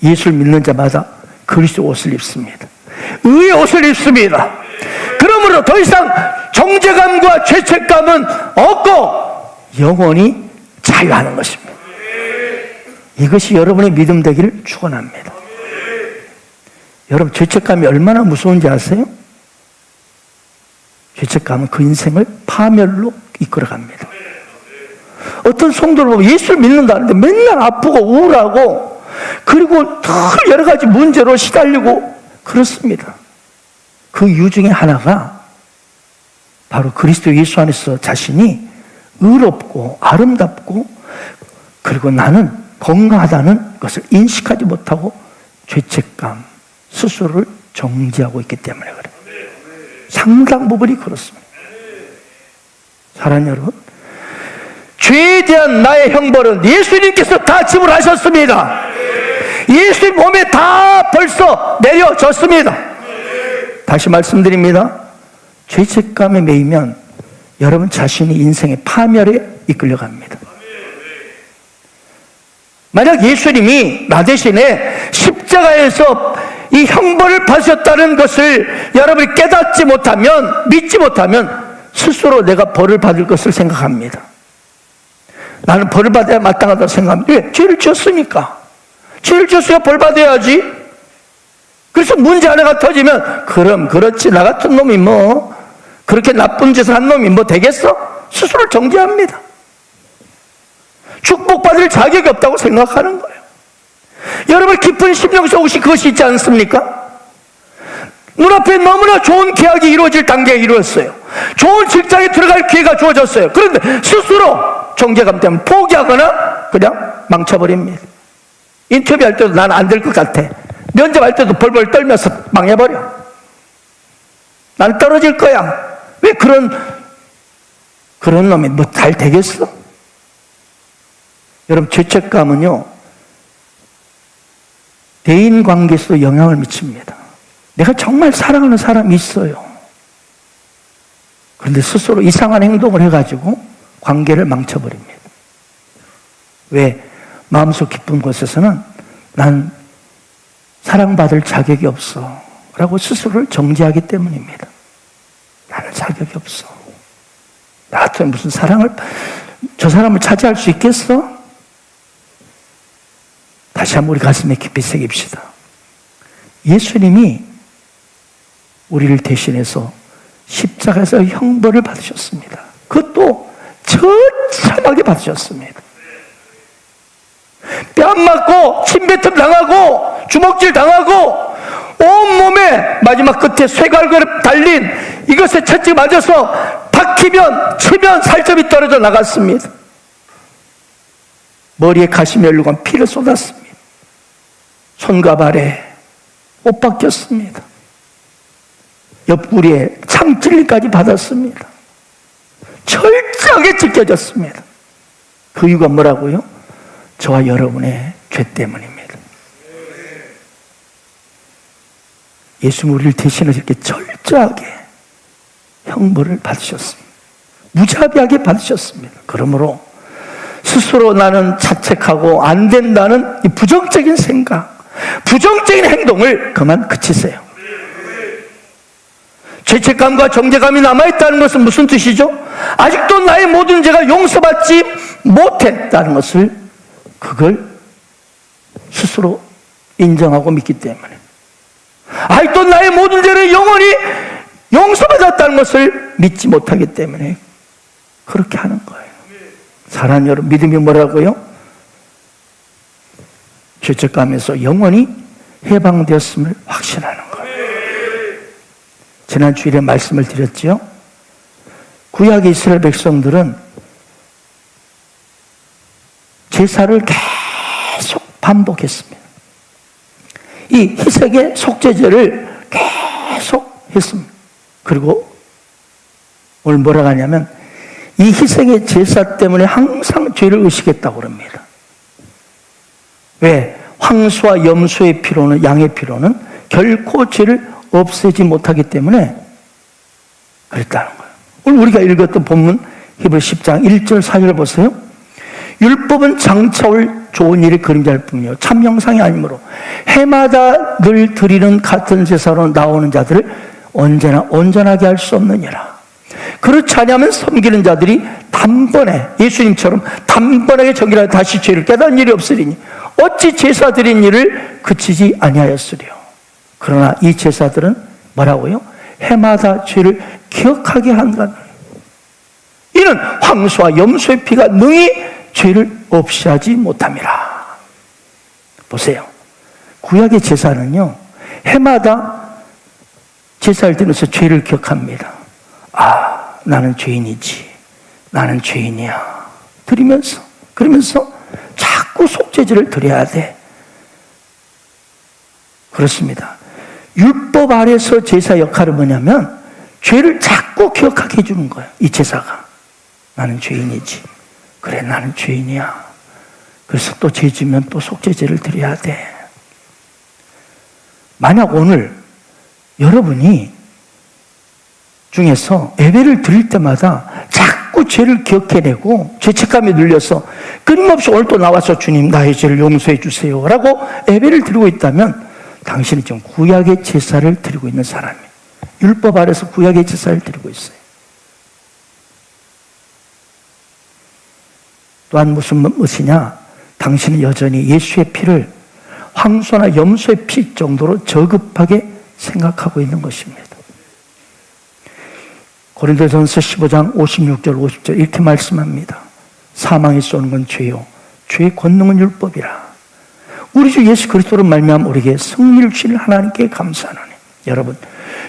S2: 예수를 믿는 자마다 그리스도 옷을 입습니다. 의의 옷을 입습니다. 그러므로 더 이상 정죄감과 죄책감은 없고 영원히 자유하는 것입니다. 이것이 여러분의 믿음 되기를 축원합니다. 여러분, 죄책감이 얼마나 무서운지 아세요? 죄책감은 그 인생을 파멸로 이끌어갑니다. 어떤 성도를 보면 예수를 믿는다는데 맨날 아프고 우울하고, 그리고 늘 여러 가지 문제로 시달리고 그렇습니다. 그 이유 중에 하나가 바로 그리스도 예수 안에서 자신이 의롭고 아름답고, 그리고 나는 건강하다는 것을 인식하지 못하고 죄책감, 스스로를 정죄하고 있기 때문에 그래요. 상당 부분이 그렇습니다. 사랑하는 여러분, 죄에 대한 나의 형벌은 예수님께서 다 지불하셨습니다. 예수님 몸에 다 벌써 내려졌습니다. 다시 말씀드립니다. 죄책감에 매이면 여러분 자신이 인생의 파멸에 이끌려갑니다. 만약 예수님이 나 대신에 십자가에서 이 형벌을 받으셨다는 것을 여러분이 깨닫지 못하면, 믿지 못하면 스스로 내가 벌을 받을 것을 생각합니다. 나는 벌을 받아야 마땅하다고 생각합니다. 왜? 죄를 지었으니까. 죄를 지었어야 벌 받아야지. 그래서 문제 하나가 터지면, 그럼 그렇지, 나 같은 놈이 뭐 그렇게 나쁜 짓을 한 놈이 뭐 되겠어? 스스로를 정죄합니다. 축복받을 자격이 없다고 생각하는 거예요. 여러분, 깊은 심령 속에 혹시 그것이 있지 않습니까? 눈앞에 너무나 좋은 계약이 이루어질 단계에 이루었어요. 좋은 직장에 들어갈 기회가 주어졌어요. 그런데 스스로 정죄감 때문에 포기하거나 그냥 망쳐버립니다. 인터뷰할 때도 난 안 될 것 같아. 면접할 때도 벌벌 떨면서 망해버려. 난 떨어질 거야. 왜 그런 놈이 뭐 잘 되겠어? 여러분, 죄책감은요, 대인 관계에서도 영향을 미칩니다. 내가 정말 사랑하는 사람이 있어요. 그런데 스스로 이상한 행동을 해가지고 관계를 망쳐버립니다. 왜? 마음속 깊은 곳에서는 난 사랑받을 자격이 없어 라고 스스로를 정죄하기 때문입니다. 나는 자격이 없어. 나 같으면 무슨 저 사람을 차지할 수 있겠어? 다시 한번 우리 가슴에 깊이 새깁시다. 예수님이 우리를 대신해서 십자가에서 형벌을 받으셨습니다. 그것도 처참하게 받으셨습니다. 뺨 맞고 침뱉음 당하고 주먹질 당하고 온몸에 마지막 끝에 쇠갈고리 달린 이것에 채찍 맞아서 박히면 치면 살점이 떨어져 나갔습니다. 머리에 가시 멸류관 피를 쏟았습니다. 손과 발에 옷 벗겼습니다. 옆구리에 창찔리까지 받았습니다. 철저하게 지켜졌습니다. 그 이유가 뭐라고요? 저와 여러분의 죄 때문입니다. 예수님 우리를 대신해서 이렇게 철저하게 형벌을 받으셨습니다. 무자비하게 받으셨습니다. 그러므로 스스로 나는 자책하고 안 된다는 이 부정적인 생각, 부정적인 행동을 그만 그치세요. 죄책감과 정죄감이 남아있다는 것은 무슨 뜻이죠? 아직도 나의 모든 죄가 용서받지 못했다는 것을, 그걸 스스로 인정하고 믿기 때문에. 아직도 또 나의 모든 죄를 영원히 용서받았다는 것을 믿지 못하기 때문에 그렇게 하는 거예요. 사랑하는 여러분, 믿음이 뭐라고요? 죄책감에서 영원히 해방되었음을 확신하는 거예요. 지난 주일에 말씀을 드렸죠. 구약의 이스라엘 백성들은 제사를 계속 반복했습니다. 이 희생의 속죄제를 계속 했습니다. 그리고 오늘 뭐라고 하냐면 이 희생의 제사 때문에 항상 죄를 의식했다고 합니다. 왜? 황소와 염소의 피로는, 양의 피로는 결코 죄를 없애지 못하기 때문에 그랬다는 거예요. 오늘 우리가 읽었던 본문 히브리 10장 1절 4절 보세요. 율법은 장차 올 좋은 일의 그림자일 뿐이요 참 형상이 아니므로 해마다 늘 드리는 같은 제사로 나오는 자들을 언제나 온전하게 할 수 없느니라. 그렇지 않으면 섬기는 자들이 단번에 예수님처럼 단번하게 정결하여 다시 죄를 깨닫는 일이 없으리니 어찌 제사 드린 일을 그치지 아니하였으리요. 그러나 이 제사들은 뭐라고요? 해마다 죄를 기억하게 한다. 이는 황소와 염소의 피가 능히 죄를 없이 하지 못함이라. 보세요. 구약의 제사는요, 해마다 제사를 드리면서 죄를 기억합니다. 아, 나는 죄인이지. 나는 죄인이야. 그러면서 자꾸 속죄제를 드려야 돼. 그렇습니다. 율법 아래서 제사 역할은 뭐냐면 죄를 자꾸 기억하게 해주는 거예요. 이 제사가. 나는 죄인이지. 그래, 나는 죄인이야. 그래서 또 죄 지면 또 속죄제를 드려야 돼. 만약 오늘 여러분이 중에서 예배를 드릴 때마다 자꾸 죄를 기억해내고 죄책감이 눌려서 끊임없이 오늘 또 나와서 주님 나의 죄를 용서해 주세요 라고 예배를 드리고 있다면 당신은 지금 구약의 제사를 드리고 있는 사람이에요. 율법 아래서 구약의 제사를 드리고 있어요. 또한 무슨 뜻이냐? 당신은 여전히 예수의 피를 황소나 염소의 피 정도로 저급하게 생각하고 있는 것입니다. 고린도전서 15장 56절 50절 이렇게 말씀합니다. 사망이 쏘는 건 죄요 죄의 권능은 율법이라. 우리 주 예수 그리스도로 말미암아 우리에게 승리를 주신 하나님께 감사하노니. 여러분,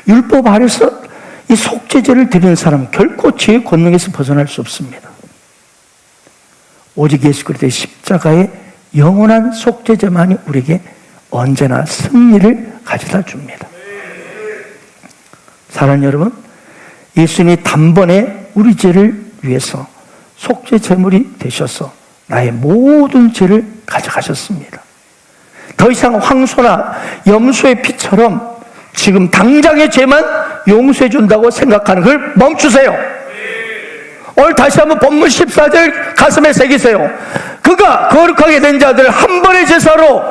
S2: 율법 아래서 이 속죄제를 드리는 사람은 결코 죄의 권능에서 벗어날 수 없습니다. 오직 예수 그리스도의 십자가의 영원한 속죄제만이 우리에게 언제나 승리를 가져다 줍니다. 사랑하는 여러분, 예수님이 단번에 우리 죄를 위해서 속죄 제물이 되셔서 나의 모든 죄를 가져가셨습니다. 더 이상 황소나 염소의 피처럼 지금 당장의 죄만 용서해 준다고 생각하는 걸 멈추세요. 오늘 다시 한번 본문 14절 가슴에 새기세요. 그가 거룩하게 된 자들을 한 번의 제사로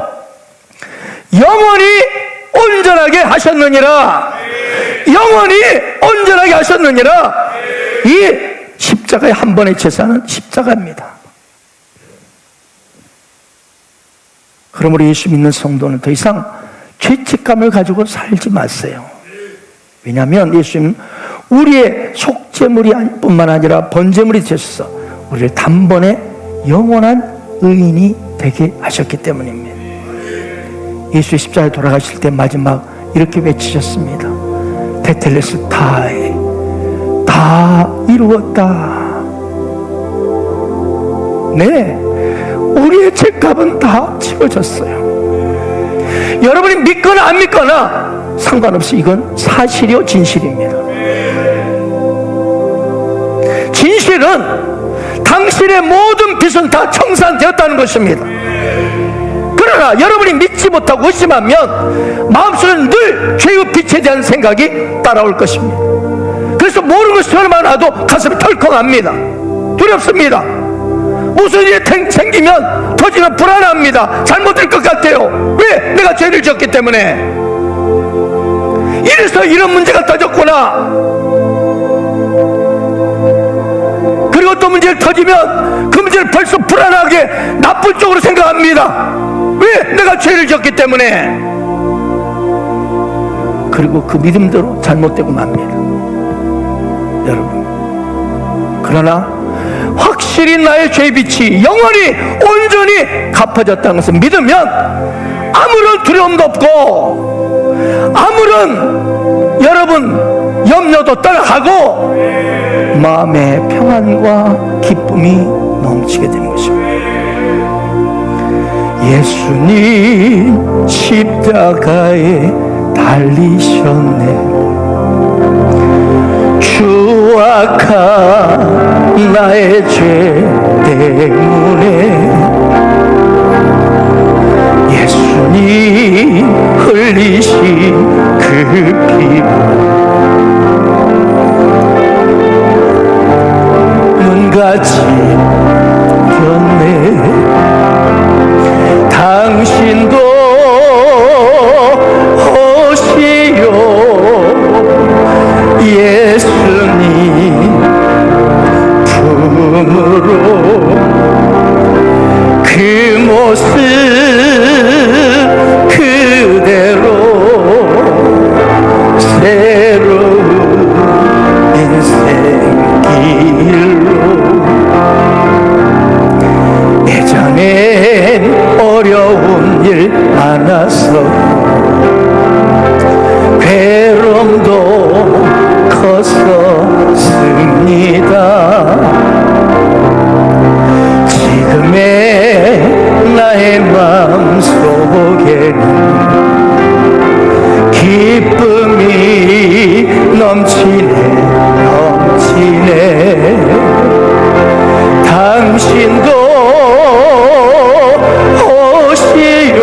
S2: 영원히 온전하게 하셨느니라. 영원히 온전하게 하셨느니라. 이 십자가의 한 번의 제사는 십자가입니다. 그러므로 예수 믿는 성도는 더 이상 죄책감을 가지고 살지 마세요. 왜냐하면 예수님은 우리의 속죄물이 뿐만 아니라 번제물이 되셔서 우리를 단번에 영원한 의인이 되게 하셨기 때문입니다. 예수의 십자가에 돌아가실 때 마지막 이렇게 외치셨습니다. 테텔레스타이, 다 이루었다. 네, 우리의 죄값은 다 치워졌어요. 여러분이 믿거나 안 믿거나 상관없이 이건 사실이요 진실입니다. 진실은 당신의 모든 빚은 다 청산되었다는 것입니다. 그러나 여러분이 믿지 못하고 의심하면 마음속에는 늘 죄의 빛에 대한 생각이 따라올 것입니다. 그래서 모르는 것이 얼마나 나도 가슴이 덜컹합니다. 두렵습니다. 무슨 일이 생기면 터지면 불안합니다. 잘못될 것 같아요. 왜? 내가 죄를 지었기 때문에. 이래서 이런 문제가 터졌구나. 그리고 또 문제를 터지면 그 문제를 벌써 불안하게 나쁜 쪽으로 생각합니다. 왜? 내가 죄를 지었기 때문에. 그리고 그 믿음대로 잘못되고 맙니다. 여러분, 그러나 확실히 나의 죄의 빛이 영원히 온전히 갚아졌다는 것을 믿으면 아무런 두려움도 없고 아무런 여러분 염려도 떠나가고 마음의 평안과 기쁨이 넘치게 되는 것입니다. 예수님 십자가에 달리셨네. 추악한 나의 죄 때문에 예수님 흘리신 그 피 눈같이 변네. 당신도 오시오 예수님 품으로 그 모습 그대로 새로운 인생 길로. 예전엔 어려운 일 많아서 괴로움도 컸었습니다. 지금의 나의 마음 속에는 기쁨이 넘치네. 당신도 오시오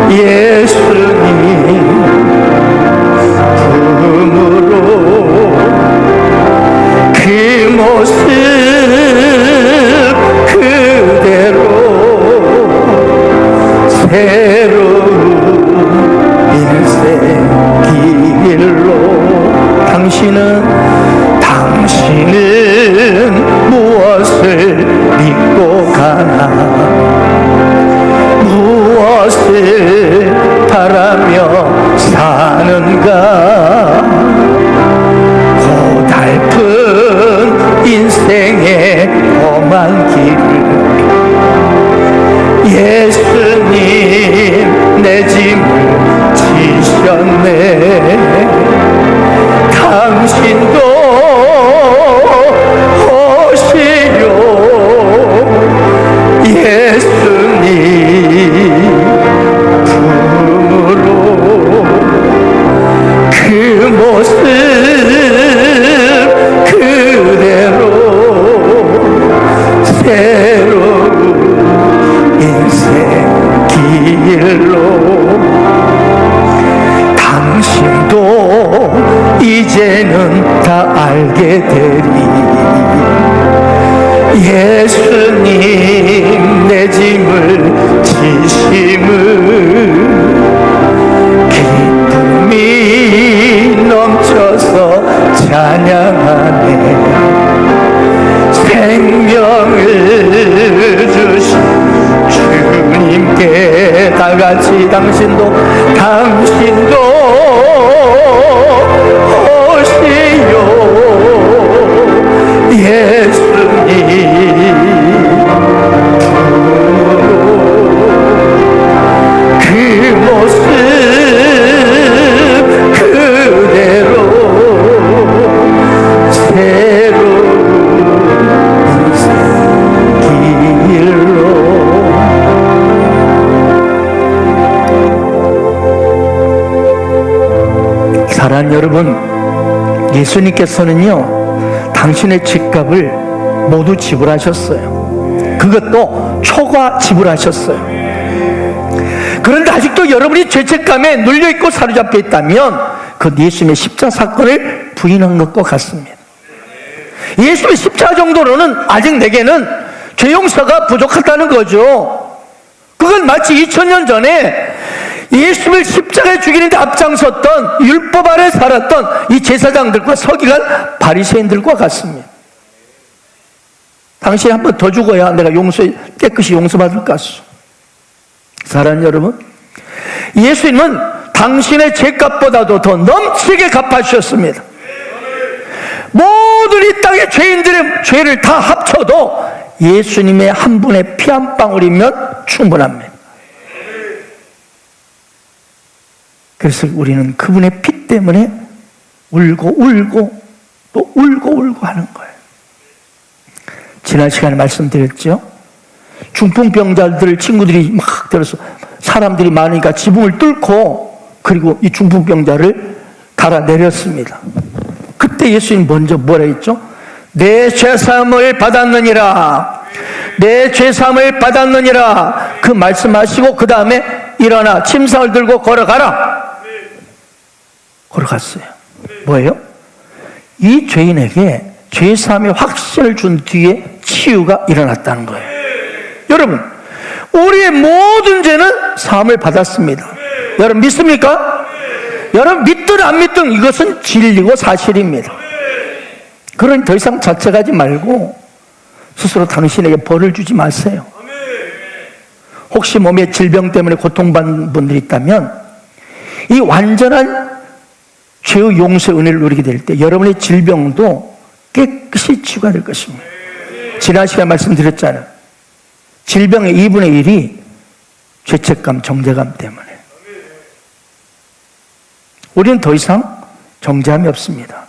S2: 예수님 품으로 그 모습 그대로 새로운 인생 길로. 당신은 무엇을 믿고 가나, 무엇을 바라며 사는가. 고달픈 인생의 험한 길을 예수님 내 짐을 지셨네. 당신도 오시오 예수님 품으로 그 모습 그대로 새로운 인생 길로. 당신도 이제는 다 알게 되리. 예수님 내 짐을 지심을 기쁨이 넘쳐서 찬양하네. 생명을 주신 주님께 다같이 당신도 오시오 예수님 그 모습 그대로 새로운 길로. 사랑하는 여러분, 예수님께서는요 당신의 죗값을 모두 지불하셨어요. 그것도 초과 지불하셨어요. 그런데 아직도 여러분이 죄책감에 눌려있고 사로잡혀 있다면 그 예수님의 십자가 사건을 부인한 것과 같습니다. 예수님의 십자가 정도로는 아직 내게는 죄 용서가 부족하다는 거죠. 그건 마치 2000년 전에 예수님을 십자가에 죽이는데 앞장섰던 율법 아래 살았던 이 제사장들과 서기관 바리새인들과 같습니다. 당신이 한 번 더 죽어야 내가 깨끗이 용서받을 것이오. 사랑하는 여러분, 예수님은 당신의 죄값보다도 더 넘치게 갚아주셨습니다. 모든 이 땅의 죄인들의 죄를 다 합쳐도 예수님의 한 분의 피 한 방울이면 충분합니다. 그래서 우리는 그분의 피 때문에 울고 또 울고 하는 거예요. 지난 시간에 말씀드렸죠. 중풍병자들 친구들이 막 들어서 사람들이 많으니까 지붕을 뚫고 그리고 이 중풍병자를 달아내렸습니다. 그때 예수님 먼저 뭐라 했죠? 내 죄사함을 받았느니라. 내 죄사함을 받았느니라. 그 말씀하시고 그 다음에 일어나 침상을 들고 걸어가라. 걸어갔어요. 뭐예요? 이 죄인에게 죄사함의 확신을 준 뒤에 치유가 일어났다는 거예요. 여러분, 우리의 모든 죄는 사함을 받았습니다. 여러분 믿습니까? 여러분 믿든 안 믿든 이것은 진리고 사실입니다. 그러니 더 이상 자책하지 말고 스스로 당신에게 벌을 주지 마세요. 혹시 몸의 질병 때문에 고통받는 분들이 있다면 이 완전한 죄의 용서의 은혜를 누리게 될 때 여러분의 질병도 깨끗이 치유가 될 것입니다. 지난 시간에 말씀드렸잖아요. 질병의 2분의 1이 죄책감, 정죄감 때문에. 우리는 더 이상 정죄함이 없습니다.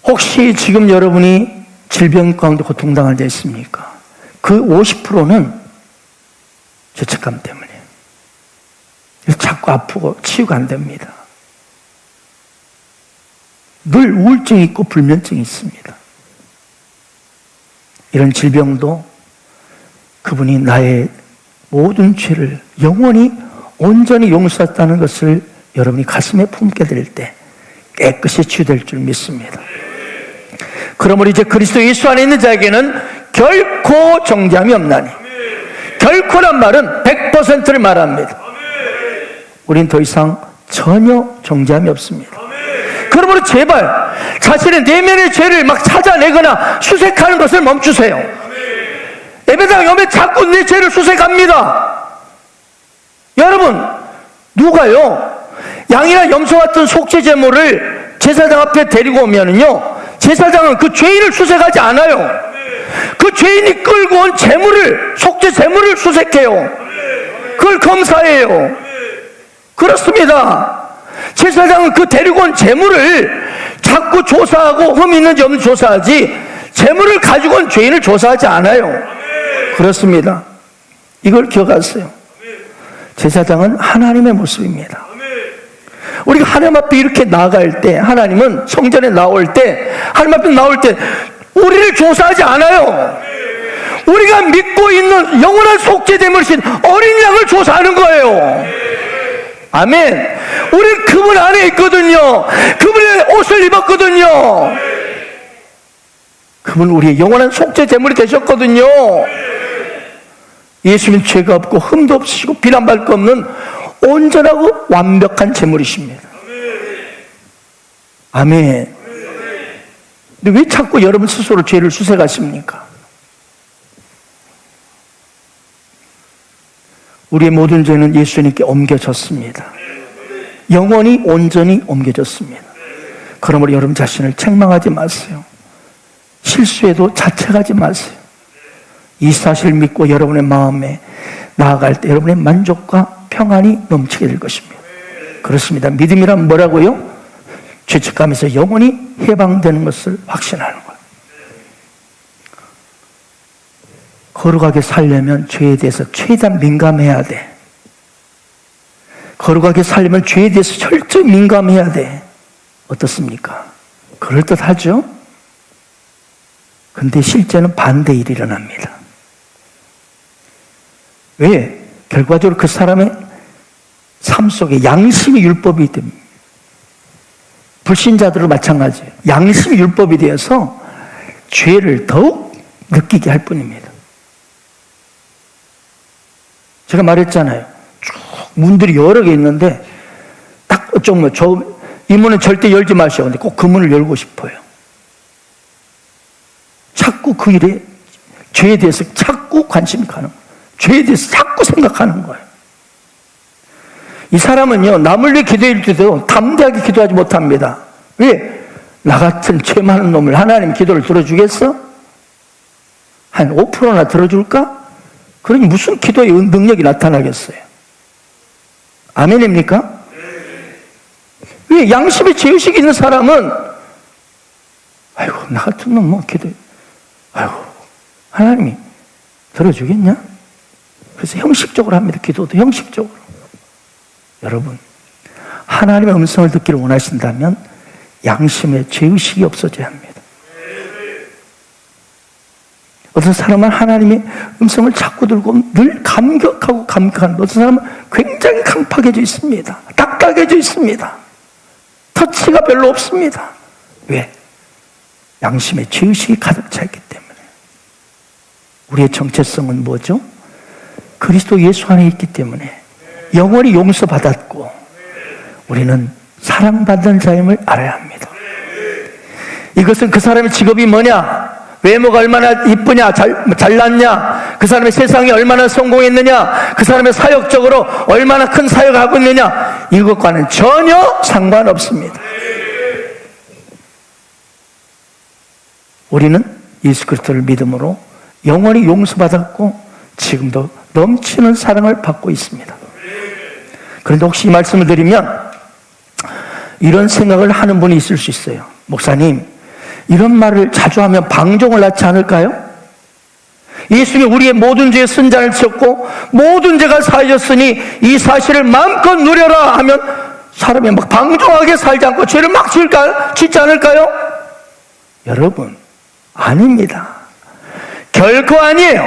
S2: 혹시 지금 여러분이 질병 가운데 고통당할 때 있습니까? 그 50%는 죄책감 때문이에요. 자꾸 아프고 치유가 안 됩니다. 늘 우울증이 있고 불면증이 있습니다. 이런 질병도 그분이 나의 모든 죄를 영원히 온전히 용서했다는 것을 여러분이 가슴에 품게 될 때 깨끗이 치유될 줄 믿습니다. 그러므로 이제 그리스도 예수 안에 있는 자에게는 결코 정죄함이 없나니. 결코란 말은 100%를 말합니다. 우린 더 이상 전혀 정죄함이 없습니다. 그러므로 제발 자신의 내면의 죄를 막 찾아내거나 수색하는 것을 멈추세요. 예배당에 오면 자꾸 내 죄를 수색합니다. 여러분, 누가요? 양이나 염소 같은 속죄 제물을 제사장 앞에 데리고 오면은요, 제사장은 그 죄인을 수색하지 않아요. 그 죄인이 끌고 온 제물을, 속죄 제물을 수색해요. 그걸 검사해요. 그렇습니다. 제사장은 그 데리고 온 제물을 자꾸 조사하고 흠 있는지 없는지 조사하지 제물을 가지고 온 죄인을 조사하지 않아요. 그렇습니다. 이걸 기억하세요. 제사장은 하나님의 모습입니다. 우리가 하나님 앞에 이렇게 나아갈 때, 하나님은 성전에 나올 때, 하나님 앞에 나올 때 우리를 조사하지 않아요. 우리가 믿고 있는 영원한 속죄제물이신 어린 양을 조사하는 거예요. 아멘. 우리는 그분 안에 있거든요. 그분의 옷을 입었거든요. 그분 우리의 영원한 속죄제물이 되셨거든요. 예수님 죄가 없고 흠도 없으시고 비난받을 거 없는 온전하고 완벽한 제물이십니다. 아멘. 근데 왜 자꾸 여러분 스스로 죄를 수색하십니까? 우리의 모든 죄는 예수님께 옮겨졌습니다. 영원히 온전히 옮겨졌습니다. 그러므로 여러분 자신을 책망하지 마세요. 실수해도 자책하지 마세요. 이 사실을 믿고 여러분의 마음에 나아갈 때 여러분의 만족과 평안이 넘치게 될 것입니다. 그렇습니다. 믿음이란 뭐라고요? 죄책감에서 영원히 해방되는 것을 확신하는 거예요. 거룩하게 살려면 죄에 대해서 최대한 민감해야 돼. 거룩하게 살려면 죄에 대해서 철저히 민감해야 돼. 어떻습니까? 그럴듯하죠? 근데 실제는 반대 일이 일어납니다. 왜? 결과적으로 그 사람의 삶 속에 양심이 율법이 됩니다. 불신자들도 마찬가지예요. 양심이 율법이 되어서 죄를 더욱 느끼게 할 뿐입니다. 제가 말했잖아요. 쭉 문들이 여러 개 있는데 딱 이 문은 절대 열지 마시오. 근데 꼭 그 문을 열고 싶어요. 자꾸 그 일에 죄에 대해서 자꾸 관심이 가는 거예요. 죄에 대해서 자꾸 생각하는 거예요. 이 사람은요, 남을 위해 기도할 때도 담대하게 기도하지 못합니다. 왜? 나 같은 죄 많은 놈을 하나님 기도를 들어주겠어? 한 5%나 들어줄까? 그러니 무슨 기도의 능력이 나타나겠어요? 아멘입니까? 왜? 양심의 죄의식이 있는 사람은 아이고, 나 같은 놈 뭐 기도해. 아이고, 하나님이 들어주겠냐? 그래서 형식적으로 합니다. 기도도 형식적으로. 여러분, 하나님의 음성을 듣기를 원하신다면 양심의 죄의식이 없어져야 합니다. 어떤 사람은 하나님의 음성을 자꾸 들고 늘 감격하고 감격하는데, 어떤 사람은 굉장히 강팍해져 있습니다. 딱딱해져 있습니다. 터치가 별로 없습니다. 왜? 양심의 죄의식이 가득 차 있기 때문에. 우리의 정체성은 뭐죠? 그리스도 예수 안에 있기 때문에 영원히 용서받았고 우리는 사랑받는 자임을 알아야 합니다. 이것은 그 사람의 직업이 뭐냐, 외모가 얼마나 이쁘냐, 잘났냐, 그 사람의 세상에 얼마나 성공했느냐, 그 사람의 사역적으로 얼마나 큰 사역을 하고 있느냐, 이것과는 전혀 상관없습니다. 우리는 예수 그리스도를 믿음으로 영원히 용서받았고 지금도 넘치는 사랑을 받고 있습니다. 그런데 혹시 이 말씀을 드리면 이런 생각을 하는 분이 있을 수 있어요. 목사님, 이런 말을 자주 하면 방종을 낳지 않을까요? 예수님이 우리의 모든 죄의 순잔을 지었고 모든 죄가 사해졌으니 이 사실을 마음껏 누려라 하면 사람이 막 방종하게 살지 않고 죄를 막 짓지 않을까요? 여러분, 아닙니다. 결코 아니에요.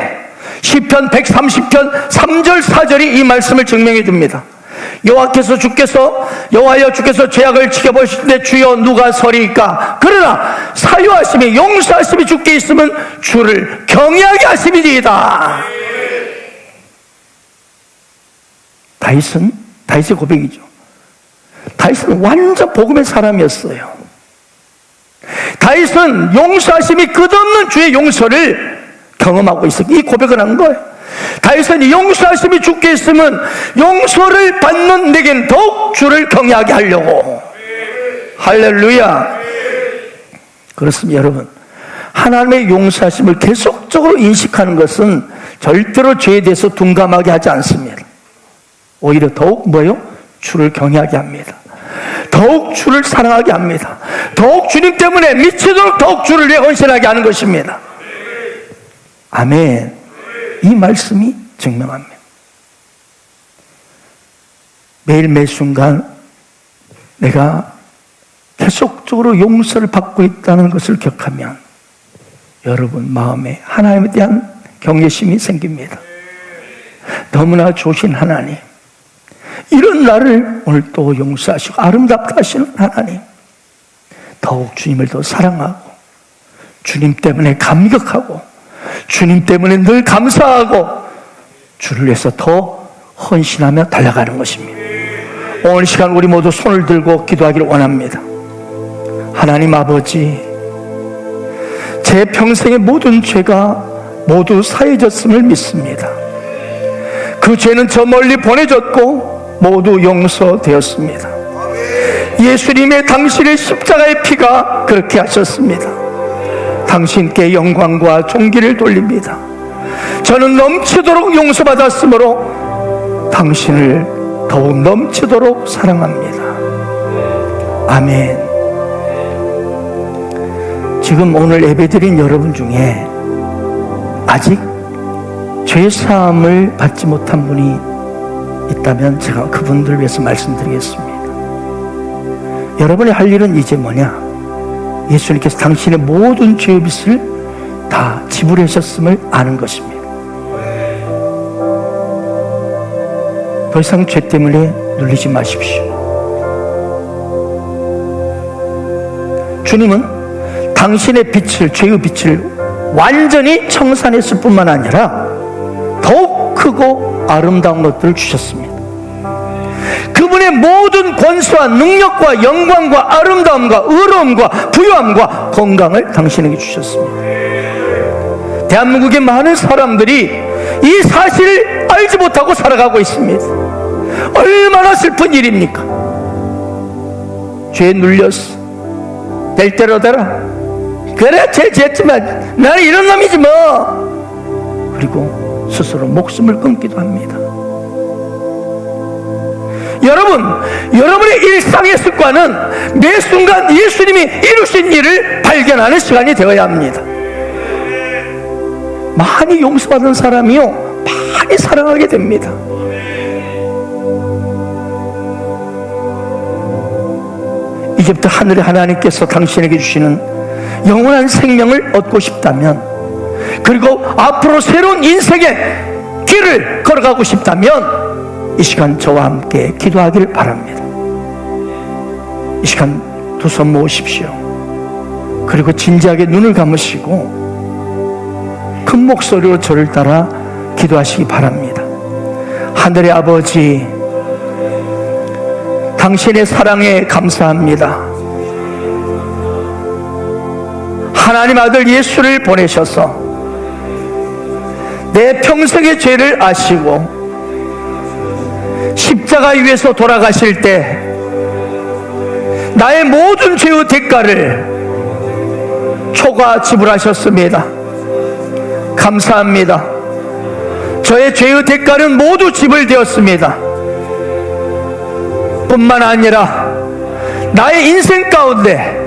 S2: 시편 130편 3절 4절이 이 말씀을 증명해 줍니다. 여호와여 주께서 죄악을 지켜보실 때 주여 누가 서리이까? 그러나 사유하심이 용서하심이 주께 있으면 주를 경외하게 하심이니이다. 다윗의 고백이죠. 다윗은 완전 복음의 사람이었어요. 다윗은 용서하심이 끝없는 주의 용서를 경험하고 있어요. 이 고백을 한 거예요. 다윗은 용서하심이 주께 있으면 용서를 받는 내겐 더욱 주를 경외하게 하려고. 할렐루야. 그렇습니다. 여러분, 하나님의 용서하심을 계속적으로 인식하는 것은 절대로 죄에 대해서 둔감하게 하지 않습니다. 오히려 더욱 뭐요? 주를 경외하게 합니다. 더욱 주를 사랑하게 합니다. 더욱 주님 때문에 미치도록 더욱 주를 위해 헌신하게 하는 것입니다. 아멘. 이 말씀이 증명합니다. 매일 매 순간 내가 계속적으로 용서를 받고 있다는 것을 기억하면 여러분 마음에 하나님에 대한 경외심이 생깁니다. 너무나 좋으신 하나님, 이런 나를 오늘 또 용서하시고 아름답게 하시는 하나님, 더욱 주님을 더 사랑하고 주님 때문에 감격하고 주님 때문에 늘 감사하고 주를 위해서 더 헌신하며 달려가는 것입니다. 오늘 시간 우리 모두 손을 들고 기도하기를 원합니다. 하나님 아버지, 제 평생의 모든 죄가 모두 사해졌음을 믿습니다. 그 죄는 저 멀리 보내졌고 모두 용서되었습니다. 예수님의 당신의 십자가의 피가 그렇게 하셨습니다. 당신께 영광과 존귀를 돌립니다. 저는 넘치도록 용서받았으므로 당신을 더욱 넘치도록 사랑합니다. 아멘. 지금 오늘 예배드린 여러분 중에 아직 죄사함을 받지 못한 분이 있다면 제가 그분들을 위해서 말씀드리겠습니다. 여러분이 할 일은 이제 뭐냐? 예수님께서 당신의 모든 죄의 빚을 다 지불하셨음을 아는 것입니다. 더 이상 죄 때문에 눌리지 마십시오. 주님은 당신의 빛을, 죄의 빛을 완전히 청산했을 뿐만 아니라 더욱 크고 아름다운 것들을 주셨습니다. 그분의 모든 권수와 능력과 영광과 아름다움과 의로움과 부유함과 건강을 당신에게 주셨습니다. 대한민국의 많은 사람들이 이 사실을 알지 못하고 살아가고 있습니다. 얼마나 슬픈 일입니까? 죄에 눌렸어. 될 대로 되라. 그래, 죄 지었지만 나는 이런 놈이지 뭐. 그리고 스스로 목숨을 끊기도 합니다. 여러분, 여러분의 일상의 습관은 매 순간 예수님이 이루신 일을 발견하는 시간이 되어야 합니다. 많이 용서받은 사람이요, 많이 사랑하게 됩니다. 이제부터 하늘의 하나님께서 당신에게 주시는 영원한 생명을 얻고 싶다면, 그리고 앞으로 새로운 인생의 길을 걸어가고 싶다면 이 시간 저와 함께 기도하기를 바랍니다. 이 시간 두 손 모으십시오. 그리고 진지하게 눈을 감으시고 큰 목소리로 저를 따라 기도하시기 바랍니다. 하늘의 아버지, 당신의 사랑에 감사합니다. 하나님 아들 예수를 보내셔서 내 평생의 죄를 아시고 십자가 위에서 돌아가실 때 나의 모든 죄의 대가를 초과 지불하셨습니다. 감사합니다. 저의 죄의 대가는 모두 지불되었습니다. 뿐만 아니라 나의 인생 가운데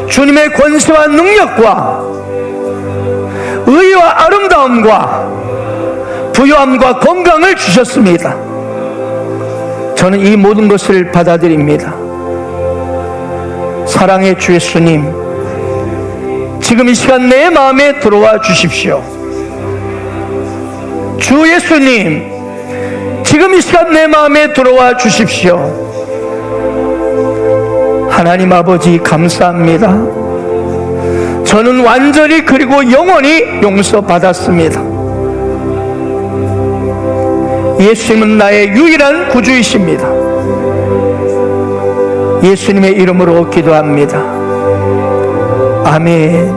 S2: 주님의 권세와 능력과 의와 아름다움과 부요함과 건강을 주셨습니다. 저는 이 모든 것을 받아들입니다. 사랑의 주 예수님, 지금 이 시간 내 마음에 들어와 주십시오. 주 예수님, 지금 이 시간 내 마음에 들어와 주십시오. 하나님 아버지, 감사합니다. 저는 완전히 그리고 영원히 용서받았습니다. 예수님은 나의 유일한 구주이십니다. 예수님의 이름으로 기도합니다. 아멘.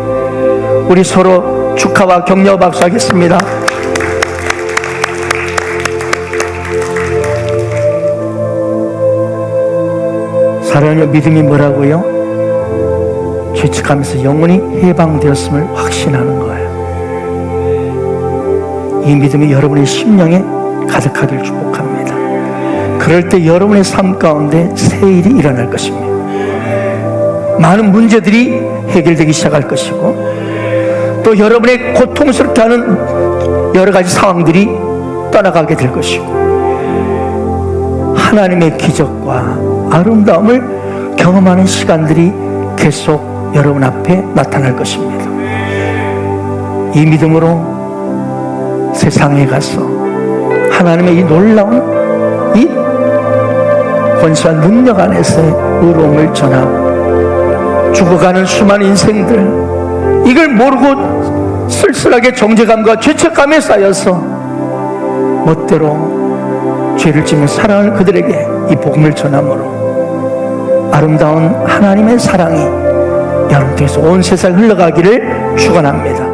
S2: 우리 서로 축하와 격려 박수하겠습니다. 사랑의 믿음이 뭐라고요? 죄책하면서 영원히 해방되었음을 확신하는 거예요. 이 믿음이 여러분의 심령에 가득하길 축복합니다. 그럴 때 여러분의 삶 가운데 새 일이 일어날 것입니다. 많은 문제들이 해결되기 시작할 것이고, 또 여러분의 고통스럽게 하는 여러 가지 상황들이 떠나가게 될 것이고, 하나님의 기적과 아름다움을 경험하는 시간들이 계속 여러분 앞에 나타날 것입니다. 이 믿음으로 세상에 가서 하나님의 이 놀라운 이 권세와 능력 안에서의 의로움을 전하고, 죽어가는 수많은 인생들, 이걸 모르고 쓸쓸하게 정죄감과 죄책감에 쌓여서 멋대로 죄를 지면 사랑을 그들에게 이 복음을 전함으로 아름다운 하나님의 사랑이 여러분 통해서 온 세상에 흘러가기를 축원합니다.